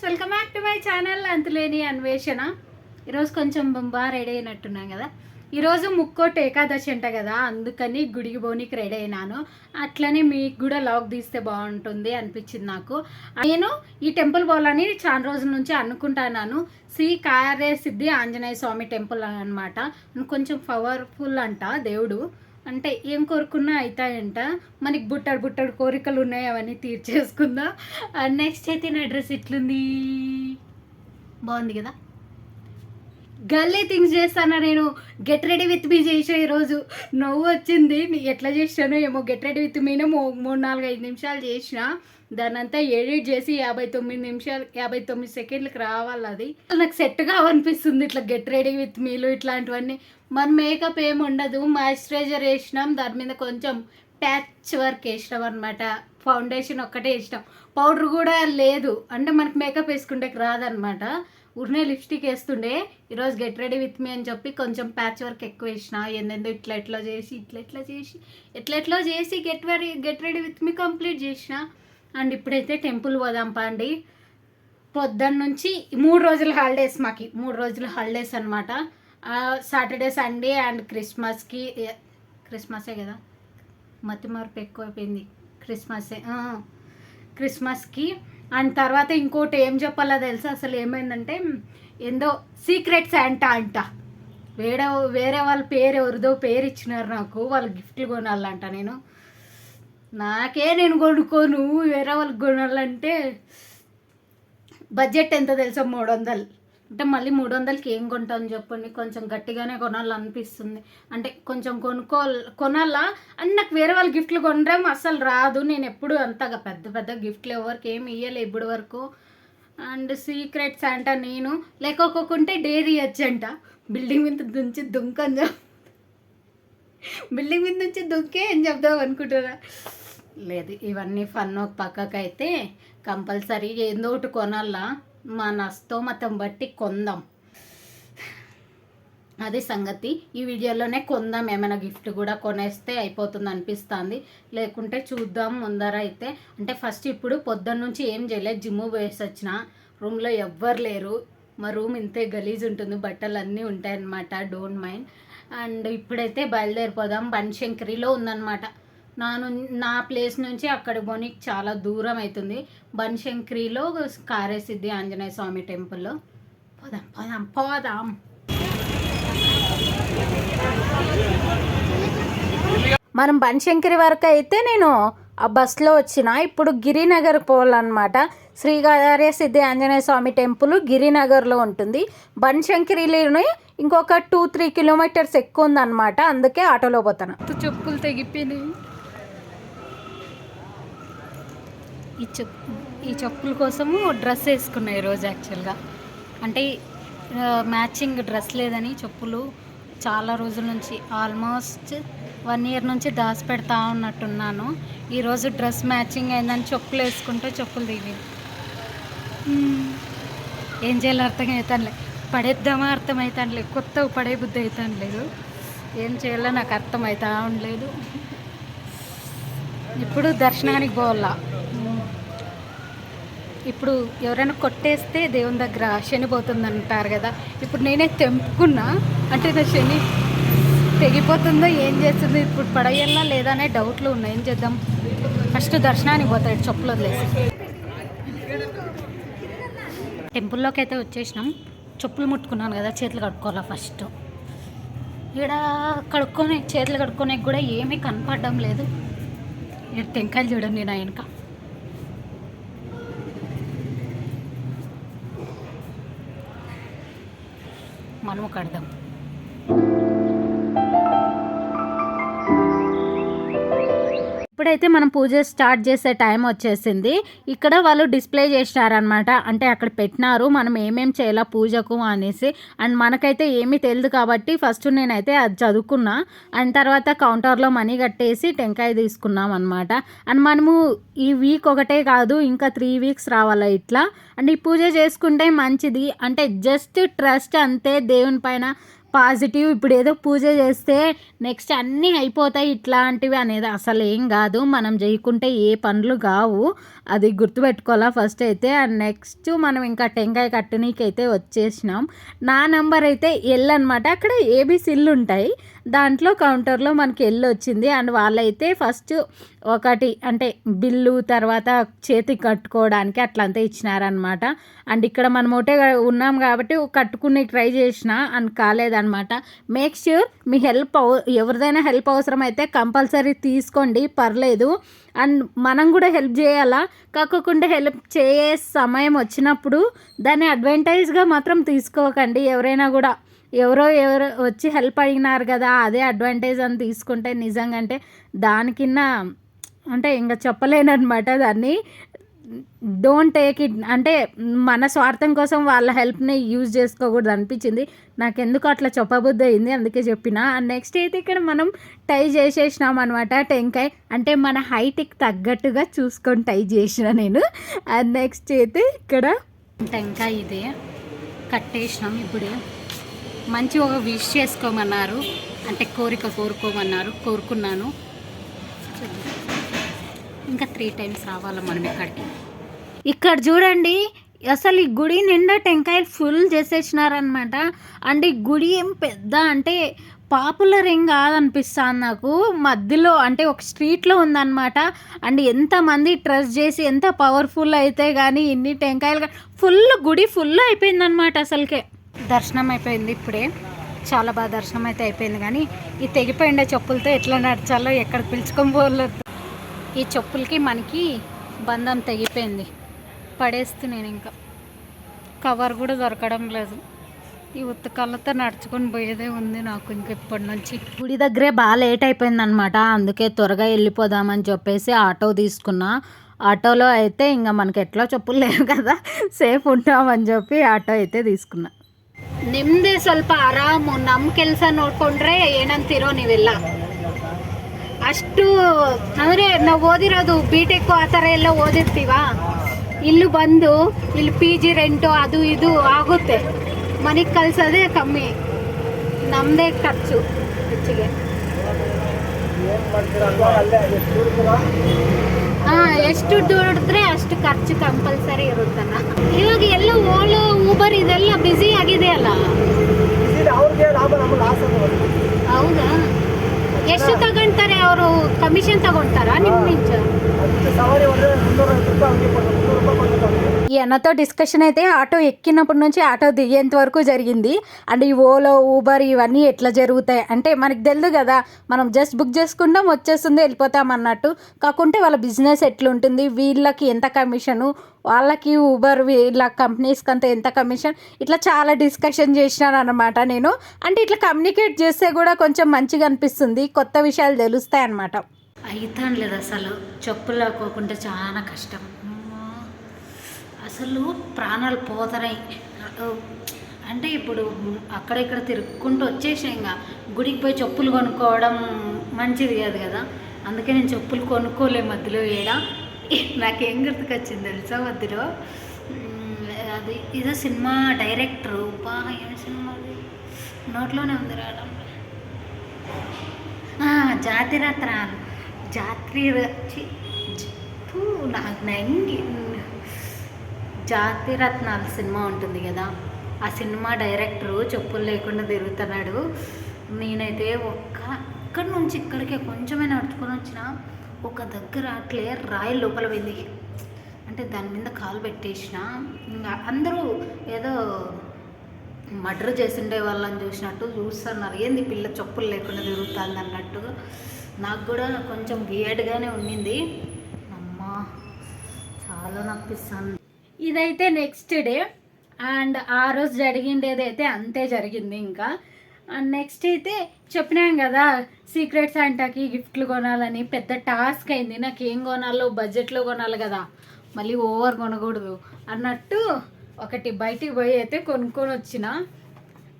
Welcome back to my channel అంతులేని అన్వేషణ. ఈరోజు కొంచెం బాగా రెడీ అయినట్టున్నాం కదా. ఈరోజు ముక్కోటి ఏకాదశి అంట కదా, అందుకని గుడికి పోనీకి రెడీ అయినాను. అట్లనే మీకు కూడా లాగ్ తీస్తే బాగుంటుంది అనిపించింది నాకు. నేను ఈ టెంపుల్ పోవాలని చాలా రోజుల నుంచి అనుకుంటున్నాను. శ్రీ కార్యసిద్ధి ఆంజనేయ స్వామి టెంపుల్ అనమాట. కొంచెం పవర్ఫుల్ అంట దేవుడు. అంటే ఏం కోరుకున్నా అవుతాయంట. మనకి బుట్టడు కోరికలు ఉన్నాయి, అవన్నీ తీర్చేసుకుందాం. నెక్స్ట్ అయితే నా డ్రెస్ ఎట్లుంది, బాగుంది కదా. గల్లీ థింగ్స్ చేస్తాను నేను. గెట్ రెడీ విత్ మీ చేసా. ఈరోజు నవ్వు వచ్చింది. ఎట్లా చేసానో ఏమో. గెట్ రెడీ విత్ మీనే 3-4-5 నిమిషాలు చేసిన. దాన్ని అంతా ఎడిట్ చేసి 59 నిమిషాలు 59 సెకండ్లకు రావాలి. అది నాకు సెట్ కావనిపిస్తుంది ఇట్లా గెట్ రెడీ విత్ మీలు ఇట్లాంటివన్నీ. మన మేకప్ ఏమి ఉండదు, మాయిశ్చరైజర్ వేసినాం, దాని మీద కొంచెం ప్యాచ్ వర్క్ వేసినాం అనమాట. ఫౌండేషన్ ఒక్కటే వేసినాం, పౌడర్ కూడా లేదు. అంటే మనకి మేకప్ వేసుకుంటే రాదనమాట. ఉర్నే లిప్స్టిక్ వేస్తుండే. ఈరోజు గెట్ రెడీ విత్ మీ అని చెప్పి కొంచెం ప్యాచ్ వర్క్ ఎక్కువ వేసిన. ఏంటంటే ఇట్లా చేసి get ready with me complete చేసిన. అండ్ ఇప్పుడైతే టెంపుల్ పోదాం పండి. పొద్దున్న నుంచి 3 రోజుల హాలిడేస్, మాకు 3 రోజుల హాలిడేస్ అనమాట. సాటర్డే సండే అండ్ క్రిస్మసే కదా, మతి మార్పు ఎక్కువైపోయింది. క్రిస్మస్కి అండ్ తర్వాత ఇంకోటి ఏం చెప్పాలో తెలుసా. అసలు ఏమైందంటే ఏందో సీక్రెట్ శాంటా అంట. వేరే వాళ్ళ పేరు ఎవరిదో పేరు ఇచ్చినారు నాకు. వాళ్ళు గిఫ్ట్లు కొనాలంట. నేను కొనుక్కోను, వేరే వాళ్ళకి కొనాలంటే బడ్జెట్ ఎంత తెలుసా, 300. అంటే మళ్ళీ 300కి ఏం కొంటాను చెప్పండి. కొంచెం గట్టిగానే కొనాలనిపిస్తుంది. అంటే కొంచెం కొనాలా అని. నాకు వేరే వాళ్ళ గిఫ్ట్లు కొనడం అస్సలు రాదు. నేను ఎప్పుడు అంతగా పెద్ద గిఫ్ట్లు ఎవరికి ఏమి ఇవ్వలే ఇప్పటి వరకు. అండ్ సీక్రెట్ శాంటా నేను లేకపోకుంటే డేరీ వచ్చంట. బిల్డింగ్ మీద నుంచి దుంకే అని చెప్దాం అనుకుంటారా. లేదు, ఇవన్నీ ఫన్ ఒక పక్కకైతే కంపల్సరీ ఏందో ఒకటి కొనాలా. మన స్తోమతం బట్టి కొందాం, అది సంగతి. ఈ వీడియోలోనే కొందాం. ఏమైనా గిఫ్ట్ కూడా కొనేస్తే అయిపోతుంది అనిపిస్తుంది. లేకుంటే చూద్దాం ముందర అయితే. అంటే ఫస్ట్ ఇప్పుడు పొద్దున్న నుంచి ఏం చేయలేదు, జిమ్ వేసి వచ్చిన. రూమ్లో ఎవ్వరు లేరు. మా రూమ్ ఇంతే గలీజ్ ఉంటుంది, బట్టలు అన్నీ ఉంటాయన్నమాట. Don't mind. అండ్ ఇప్పుడైతే బయలుదేరిపోదాం. బన్శంకరిలో ఉందన్నమాట. నా ప్లేస్ నుంచి అక్కడికి పోనీకి చాలా దూరం అవుతుంది. బన్శంకరిలో కార్యసిద్ధి ఆంజనేయ స్వామి టెంపుల్లో పోదాం. మనం బన్శంకరి వరకు అయితే నేను ఆ బస్లో వచ్చిన. ఇప్పుడు గిరినగర్ పోవాలన్నమాట. శ్రీ కార్యసిద్ధి ఆంజనేయ స్వామి టెంపుల్ గిరినగర్లో ఉంటుంది. బన్శంకరిలోనే ఇంకొక 2-3 కిలోమీటర్స్ ఎక్కువ ఉందన్నమాట. అందుకే ఆటోలో పోతాను. చెప్పులు తెగిపోయినాయి. ఈ చెప్పుల కోసము డ్రెస్ వేసుకున్నా ఈరోజు. యాక్చువల్గా అంటే మ్యాచింగ్ డ్రెస్ లేదని చెప్పులు చాలా రోజుల నుంచి, ఆల్మోస్ట్ 1 ఇయర్ నుంచి దాచి పెడతా ఉన్నట్టున్నాను. ఈరోజు డ్రెస్ మ్యాచింగ్ అయిందని చెప్పులు వేసుకుంటే చెప్పులు దిగింది. ఏం చేయాలో అర్థమవుతానులేదు. పడేద్దామా అర్థమవుతానులేదు. కొత్తగా పడే బుద్ధి అవుతాను లేదు. ఏం చేయాలో నాకు అర్థమవుతా ఉండలేదు. ఇప్పుడు దర్శనానికి పోవాలా. ఇప్పుడు ఎవరైనా కొట్టేస్తే దేవుని దగ్గర శని పోతుంది అంటారు కదా. ఇప్పుడు నేనే తెంపుకున్నా. అంటే నా శని తెగిపోతుందో ఏం చేస్తుందో, ఇప్పుడు పడేయాలా లేదా అనే డౌట్లు ఉన్నాయి. ఏం చేద్దాం. ఫస్ట్ దర్శనానికి పోతాడు చెప్పులు వదిలేసి. టెంపుల్లోకి అయితే వచ్చేసినాం. చెప్పులు ముట్టుకున్నాను కదా, చేతులు కడుక్కోవాలా ఫస్ట్. ఇక్కడ చేతులు కడుక్కోనే కూడా ఏమీ కనపడడం లేదు. ఇక్కడ టెంకాయలు చూడండి నా వెనక. మనము కడదాం. ఇప్పుడైతే మనం పూజ స్టార్ట్ చేసే టైం వచ్చేసింది. ఇక్కడ వాళ్ళు డిస్ప్లే చేసినారనమాట. అంటే అక్కడ పెట్టినారు మనం ఏమేమి చేయాలా పూజకు అనేసి. అండ్ మనకైతే ఏమీ తెలియదు కాబట్టి ఫస్ట్ నేనైతే అది చదువుకున్నా. అండ్ తర్వాత కౌంటర్లో మనీ కట్టేసి టెంకాయ తీసుకున్నాం అనమాట. అండ్ మనము ఈ వీక్ ఒకటే కాదు, ఇంకా 3 వీక్స్ రావాలా ఇట్లా. అండ్ ఈ పూజ చేసుకుంటే మంచిది. అంటే జస్ట్ ట్రస్ట్ అంతే దేవుని పైన. పాజిటివ్, ఇప్పుడు ఏదో పూజ చేస్తే నెక్స్ట్ అన్నీ అయిపోతాయి ఇట్లాంటివి అనేది అసలు ఏం కాదు. మనం చేయకుంటే ఏ పనులు కావు, అది గుర్తుపెట్టుకోవాలా ఫస్ట్ అయితే. అండ్ నెక్స్ట్ మనం ఇంకా టెంకాయ కట్టనీకైతే వచ్చేసినాం. నా నెంబర్ అయితే ఎల్ అనమాట. అక్కడ ఏబీసీలు ఉంటాయి, దాంట్లో కౌంటర్లో మనకి ఎల్ వచ్చింది. అండ్ వాళ్ళైతే ఫస్ట్ ఒకటి అంటే బిల్లు, తర్వాత చేతికి కట్టుకోవడానికి అట్లంతా ఇచ్చినారనమాట. అండ్ ఇక్కడ మనం ఒకటే ఉన్నాం కాబట్టి కట్టుకుని ట్రై చేసిన అండ్ కాలేదనమాట. మేక్ ష్యూర్ మీ ఎవరిదైనా హెల్ప్ అవసరం అయితే కంపల్సరీ తీసుకోండి, పర్లేదు. అండ్ మనం కూడా హెల్ప్ చేయాలా, కాకుండా హెల్ప్ చేసే సమయం వచ్చినప్పుడు దాన్ని అడ్వాంటేజ్గా మాత్రం తీసుకోకండి. ఎవరైనా కూడా ఎవరో వచ్చి హెల్ప్ అడిగినారు కదా అదే అడ్వాంటేజ్ అని తీసుకుంటే నిజంగా అంటే దానికిన్నా అంటే ఇంకా చెప్పలేనమాట. దాన్ని డోంట్ టేక్ ఇట్ అంటే మన స్వార్థం కోసం వాళ్ళ హెల్ప్ని యూజ్ చేసుకోకూడదు అనిపించింది నాకు, ఎందుకు అట్లా చెప్పబుద్ధి అయింది, అందుకే చెప్పిన. అండ్ నెక్స్ట్ అయితే ఇక్కడ మనం టై చేసేసినాం అనమాట టెంకాయ. అంటే మన హైట్కి తగ్గట్టుగా చూసుకొని టై చేసిన నేను. అండ్ నెక్స్ట్ అయితే ఇక్కడ టెంకాయ ఇదే కట్టేసినాం. ఇప్పుడు మంచి ఒక విష్ చేసుకోమన్నారు, అంటే కోరిక కోరుకోమన్నారు, కోరుకున్నాను. ఇంకా 3 times రావాలి మనం ఇక్కడికి. ఇక్కడ చూడండి అసలు ఈ గుడి నిండా టెంకాయలు ఫుల్ చేసేసినారనమాట. అండ్ ఈ గుడి ఏం పెద్ద అంటే పాపులర్ ఏం కాదనిపిస్తుంది నాకు, మధ్యలో అంటే ఒక స్ట్రీట్లో ఉందన్నమాట. అండ్ ఎంతమంది ట్రస్ట్ చేసి ఎంత పవర్ఫుల్ అయితే కానీ ఇన్ని టెంకాయలు ఫుల్ గుడి ఫుల్ అయిపోయిందనమాట. అసలుకే దర్శనం అయిపోయింది ఇప్పుడే, చాలా బాగా దర్శనం అయితే అయిపోయింది. కానీ ఈ తెగిపోయిండే చెప్పులతో ఎట్లా నడిచాలో ఎక్కడ పిలుచుకొని పోలేదు. ఈ చెప్పులకి మనకి బంధం తెగిపోయింది, పడేస్తూ నేను ఇంకా కవర్ కూడా దొరకడం లేదు. ఈ ఉత్తకాళ్ళతో నడుచుకొని పోయేదే ఉంది నాకు ఇంక ఇప్పటి నుంచి. గుడి దగ్గరే బాగా లేట్ అయిపోయిందనమాట, అందుకే త్వరగా వెళ్ళిపోదామని చెప్పేసి ఆటో తీసుకున్నా. ఆటోలో అయితే ఇంకా మనకి ఎట్లా చెప్పులు లేవు కదా, సేఫ్ ఉంటామని చెప్పి ಆಟೋ అయితే తీసుకున్నా. ನಿಮ್ಮದೇ ಸ್ವಲ್ಪ ಆರಾಮು, ನಮ್ಮ ಕೆಲಸ ನೋಡ್ಕೊಂಡ್ರೆ ಏನಂತೀರೋ ನೀವೆಲ್ಲ. ಅಷ್ಟು ಅಂದರೆ ನಾವು ಓದಿರೋದು ಬಿ.ಟೆಕ್ ಆ ಥರ ಎಲ್ಲ ಓದಿರ್ತೀವ, ಇಲ್ಲೂ ಬಂದು ಇಲ್ಲಿ PG ರೆಂಟು ಅದು ಇದು ಆಗುತ್ತೆ, ಮನೆಗೆ ಕಳ್ಸೋದೇ ಕಮ್ಮಿ, ನಮ್ಮದೇ ಖರ್ಚು ಹೆಚ್ಚಿಗೆ. ಎಷ್ಟು ದುಡಿದ್ರೆ ಅಷ್ಟು ಖರ್ಚು ಕಂಪಲ್ಸರಿ ಇರುತ್ತಲ್ಲ. ಇವಾಗ ಎಲ್ಲ ಓಲೋ ಊಬರ್ ಇದೆಲ್ಲ ಬ್ಯುಸಿ ಆಗಿದೆ ಅಲ್ಲ. ಹೌದಾ, ಎಷ್ಟು ತಗೊಂತಾರೆ ಅವರು, ಕಮಿಷನ್ ತಗೊಂತಾರಾ ನಿಮ್ಮ నుంచి? ఈ అన్నతో డిస్కషన్ అయితే ఆటో ఎక్కినప్పటి నుంచి ఆటో దిగేంత వరకు జరిగింది. అండ్ ఈ ఓలో ఊబర్ ఇవన్నీ ఎట్లా జరుగుతాయి అంటే మనకు తెలియదు కదా, మనం జస్ట్ బుక్ చేసుకుంటాం వచ్చేస్తుంది వెళ్ళిపోతాం అన్నట్టు. కాకుంటే వాళ్ళ బిజినెస్ ఎట్లుంటుంది, వీళ్ళకి ఎంత కమిషను, వాళ్ళకి ఊబర్ వీళ్ళ కంపెనీస్కి అంతా ఎంత కమిషన్, ఇట్లా చాలా డిస్కషన్ చేసినాను అనమాట నేను. అంటే ఇట్లా కమ్యూనికేట్ చేస్తే కూడా కొంచెం మంచిగా అనిపిస్తుంది, కొత్త విషయాలు తెలుస్తాయి అన్నమాట. అయితాను లేదు అసలు, చెప్పులు లేకోకుంటే చాలా కష్టం, అసలు ప్రాణాలు పోతున్నాయి. అంటే ఇప్పుడు అక్కడెక్కడ తిరుక్కుంటూ వచ్చేసాం, ఇంకా గుడికి పోయి చెప్పులు కొనుక్కోవడం మంచిది కాదు కదా, అందుకే నేను చెప్పులు కొనుక్కోలే మధ్యలో. నాకేం గుర్తుకొచ్చింది తెలుసా మధ్యలో, అది ఏదో సినిమా డైరెక్టరు, బాగా ఏం సినిమా అది నోట్లోనే ఉంది రావడం, జాతిరత్నాలు జాతిరత్నాలు సినిమా ఉంటుంది కదా, ఆ సినిమా డైరెక్టరు చెప్పులు లేకుండా తిరుగుతున్నాడు. నేనైతే అక్కడి నుంచి ఇక్కడికే కొంచెమే నడుచుకొని వచ్చిన, ఒక దగ్గర అట్లే రాయి లోపల పోయింది, అంటే దాని మీద కాలు పెట్టేసిన. ఇంకా అందరూ ఏదో మర్డర్ చేసిండే వాళ్ళని చూసినట్టు చూస్తున్నారు, ఏంది పిల్ల చెప్పులు లేకుండా తిరుగుతుంది అన్నట్టు. నాకు కూడా కొంచెం వియర్డ్గానే ఉండింది, అమ్మా చాలా నొప్పిస్తుంది. ఇదైతే నెక్స్ట్ డే, అండ్ ఆ రోజు జరిగిండేది అయితే అంతే జరిగింది ఇంకా. అండ్ నెక్స్ట్ అయితే చెప్పినాం కదా సీక్రెట్ శాంటాకి గిఫ్ట్లు కొనాలని, పెద్ద టాస్క్ అయింది. నాకు ఏం కొనాలో బడ్జెట్లో కొనాలి కదా, మళ్ళీ ఓవర్ కొనకూడదు అన్నట్టు ఒకటి బయటికి పోయి అయితే కొనుక్కొని వచ్చిన.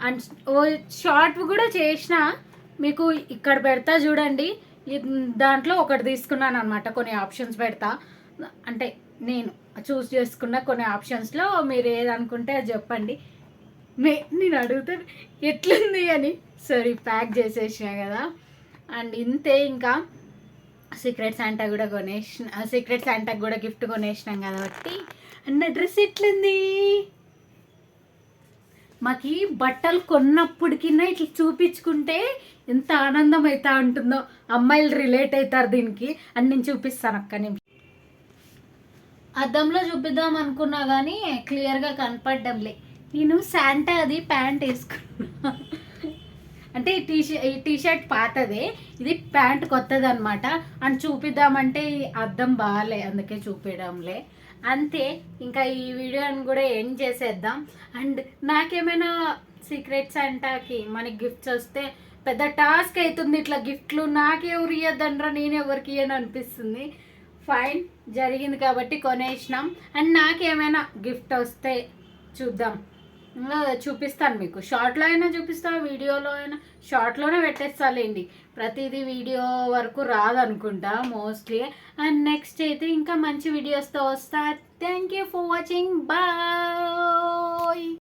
అండ్ షార్ట్ కూడా చేసిన, మీకు ఇక్కడ పెడతా చూడండి. దాంట్లో ఒకటి తీసుకున్నాను అనమాట, కొన్ని ఆప్షన్స్ పెడతా, అంటే నేను చూస్ చేసుకున్న కొన్ని ఆప్షన్స్లో మీరు ఏదనుకుంటే అది చెప్పండి. నేను అడుగుతాను ఎట్లుంది అని. సరే ప్యాక్ చేసేసిన కదా. అండ్ ఇంతే, ఇంకా సీక్రెట్ శాంటా కూడా సీక్రెట్ శాంటాకి కూడా గిఫ్ట్ కొనేసినాం కాబట్టి. అన్న డ్రెస్ ఎట్లుంది? మాకు బట్టలు కొన్నప్పటికిన్నా ఇట్లా చూపించుకుంటే ఎంత ఆనందం అవుతా ఉంటుందో. అమ్మాయిలు రిలేట్ అవుతారు దీనికి అని నేను చూపిస్తాను. ఒక్క నిమిషం అద్దంలో చూపిద్దాం అనుకున్నా కానీ క్లియర్గా కనపడడంలే. నేను శాంటా అది ప్యాంట్ వేసుకున్నా. అంటే ఈ టీషర్ట్ పాతదే, ఇది ప్యాంట్ కొత్తది అనమాట. అని చూపిద్దామంటే ఈ అద్దం బాగాలే, అందుకే చూపించడంలే. అంతే, ఇంకా ఈ వీడియోని కూడా ఎండ్ చేసేద్దాం. అండ్ నాకేమైనా సీక్రెట్ శాంటాకి మనకి గిఫ్ట్స్ వస్తే పెద్ద టాస్క్ అవుతుంది. ఇట్లా గిఫ్ట్లు నాకెవరు ఇయ్యద్దండ్రా, నేను ఎవరికి ఇయ్యను అనిపిస్తుంది. ఫైన్, జరిగింది కాబట్టి కొనేసినాం. అండ్ నాకేమైనా గిఫ్ట్ వస్తే చూద్దాం, చూపిస్తాను మీకు. షార్ట్లో అయినా చూపిస్తా, వీడియోలో అయినా. షార్ట్లోనే పెట్టేస్తాలేండి, ప్రతిదీ వీడియో వరకు రాదనుకుంటా మోస్ట్లీ. అండ్ నెక్స్ట్ అయితే ఇంకా మంచి వీడియోస్తో వస్తా. Thank you for watching, bye.